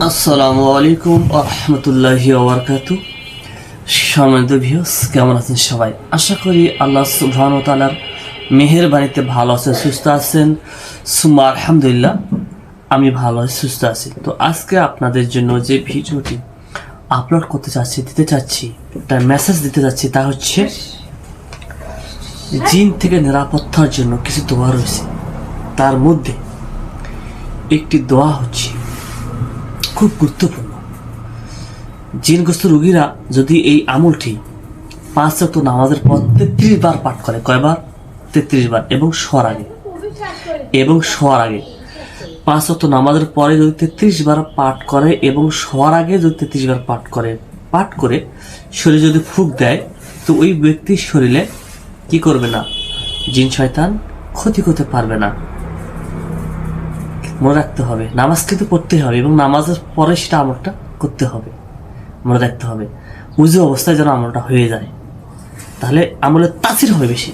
আসসালামু আলাইকুম রহমতুল্লাহি ওয়াবারাকাতু। সম্মানিত ভিউয়ার্স, কেমন আছেন সবাই? আশা করি আল্লাহ সুবহানাহু ওয়া তাআলার মেহেরবানিতে ভালো আছেন, সুস্থ আছেন। সুম্মা আলহামদুলিল্লাহ, আমি ভালো আছি, সুস্থ আছি। তো আজকে আপনাদের জন্য যে ভিডিওটি আপলোড করতে চাচ্ছি, দিতে চাচ্ছি, তার মেসেজ দিতে চাচ্ছি, তা হচ্ছে জিন থেকে নিরাপত্তার জন্য কিছু দোয়া রয়েছে। তার মধ্যে একটি দোয়া হচ্ছে খুব গুরুত্বপূর্ণ। জিনগ্রস্ত রোগীরা যদি এই আমলটি 5 ওয়াক্ত নামাজের পর 33 বার পাঠ করে, কয়বার? 33 বার, এবং শোয়ার আগে 5 ওয়াক্ত নামাজের পরে যদি 33 বার পাঠ করে এবং শোয়ার আগে যদি 33 বার পাঠ করে শরীরে যদি ফুঁক দেয়, তো ওই ব্যক্তির শরীরে কি করবে না? জিন শয়তান ক্ষতি করতে পারবে না। মনে রাখতে হবে, নামাজ কিন্তু পড়তে হবে এবং নামাজের পরে সেটা আমলটা করতে হবে। মনে রাখতে হবে উযু অবস্থায় যেন আমলটা হয়ে যায়, তাহলে আমলের তাসির হবে বেশি।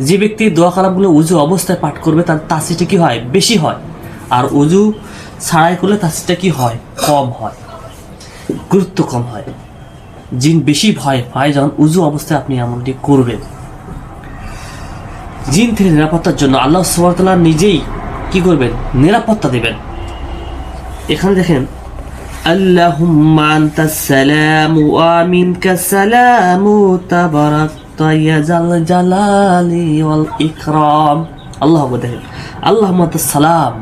যে ব্যক্তি দোয়া কালামগুলো উযু অবস্থায় পাঠ করবে তার তাসিরটা কি হয়? বেশি হয়। আর উযু ছাড়াই করলে তাসিরটা কি হয়? কম হয়, গুরুত্ব কম হয়। জিন বেশি ভয় পায় যখন উযু অবস্থায় আপনি আমলটি করবেন। জিন থেকে নিরাপত্তার জন্য আল্লাহ সুবহানাহু ওয়া তাআলা নিজেই কি করবেন? নিরাপত্তা দেবেন। এখানে দেখেন, আল্লাহুম্মা আনতাস সালামু ওয়া মিনকাস সালামু তাবারাকতা ইয়া জাল জালালি ওয়াল ইকরাম। আল্লাহ দেখেন, আল্লাহুম্মা আনতাস সালাম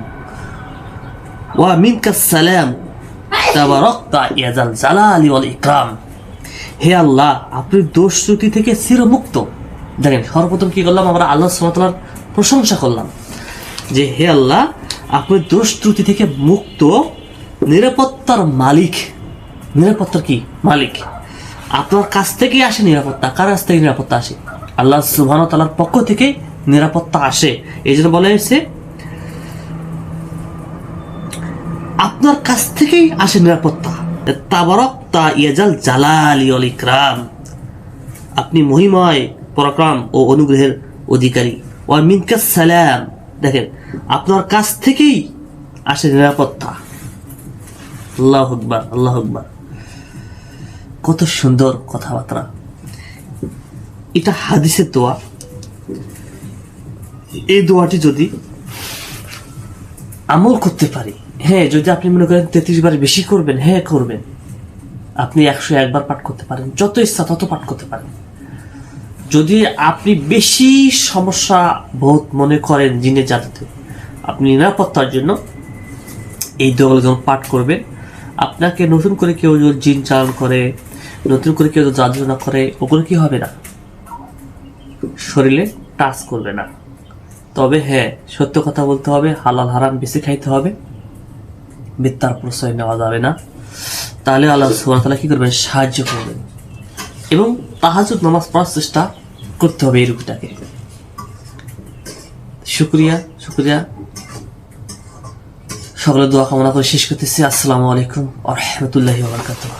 ওয়া মিনকাস সালাম তাবারাকতা ইয়া জাল জালালি ওয়াল ইকরাম। হে আল্লাহ, আপনি দোষ ত্রুটি থেকে চিরমুক্ত। দেখেন, সর্বপ্রথম কি করলাম? আমরা আল্লাহ সুবহানাহু ওয়া তাআলার প্রশংসা করলাম যে হে আল্লাহ, আপনি দোষ ত্রুটি থেকে মুক্ত, নিরাপত্তার মালিক। নিরাপত্তার কি মালিক? আপনার কাছ থেকেই আসে নিরাপত্তা। কার কাছ থেকে নিরাপত্তা আসে? আল্লাহ সুবহানাহু ওয়া তাআলার পক্ষ থেকে নিরাপত্তা আসে। এই জন্য বলা হয়েছে আপনার কাছ থেকেই আসে নিরাপত্তা। তাবারাকতা ইয়াজাল জালালি ওয়াল ইকরাম, আপনি মহিময়, পরাক্রম ও অনুগ্রহের অধিকারী। ওয়া মিনকাস সালাম, দেখেন, আপনার কাছ থেকেই আসে নিরাপত্তা। আল্লাহু আকবার, আল্লাহু আকবার। কত সুন্দর কথাবার্তা। এটা হাদিসের দোয়া। এই দোয়াটি যদি আমল করতে পারি, হ্যাঁ, যদি আপনি মনে করেন 33 বার বেশি করবেন, হ্যাঁ করবেন। আপনি 101 বার পাঠ করতে পারেন, যত ইচ্ছা তত পাঠ করতে পারেন। যদি আপনি বেশি সমস্যা বোধ মনে করেন জিনের জাদুতে, আপনি নিরাপত্তার জন্য এই দোয়াগুলো যখন পাঠ করবেন, আপনাকে নতুন করে কেউ যদি জিন চালন করে, নতুন করে কেউ জাদু না করে, ওগুলো কি হবে না, শরীরে টাচ করবে না। তবে হ্যাঁ, সত্য কথা বলতে হবে, হালাল হারাম বেশি খাইতে হবে, মিথ্যার প্রশ্রয় নেওয়া যাবে না। তাহলে আল্লাহ সুবহানাহু ওয়া তাআলা কি করবেন? সাহায্য করবেন। এবং তাহাজ্জুদ নামাজ পড়ার চেষ্টা করতে হবে এই রূপটাকে। শুকরিয়া, সকলে দোয়া কামনা করে শেষ করতেছি। আসসালামু আলাইকুম ওয়া রাহমাতুল্লাহি ওয়া বারাকাতুহু।